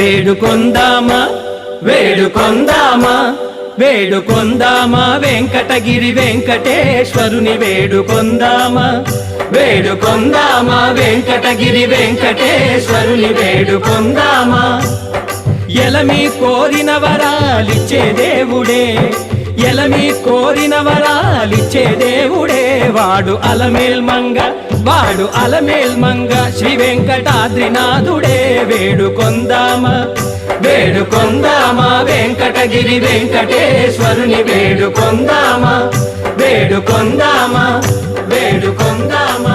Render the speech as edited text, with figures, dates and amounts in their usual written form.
వేడుకొందామా వేడుకొందామా వేడుకొందామా వెంకటగిరి వెంకటేశ్వరుని వేడుకొందామా వేడుకొందామా వెంకటగిరి వెంకటేశ్వరుని వేడుకొందామా ఎలమి కోరిన వరాలిచ్చే దేవుడే ఎలమి కోరిన వరాలిచ్చే దేవుడే వాడు అలమేల్మంగ శ్రీ వెంకటాద్రినాథుడే వేడుకొందామా వేడుకొందామా వెంకటగిరి వెంకటేశ్వరుని వేడుకొందామా వేడుకొందామా వేడుకొందామా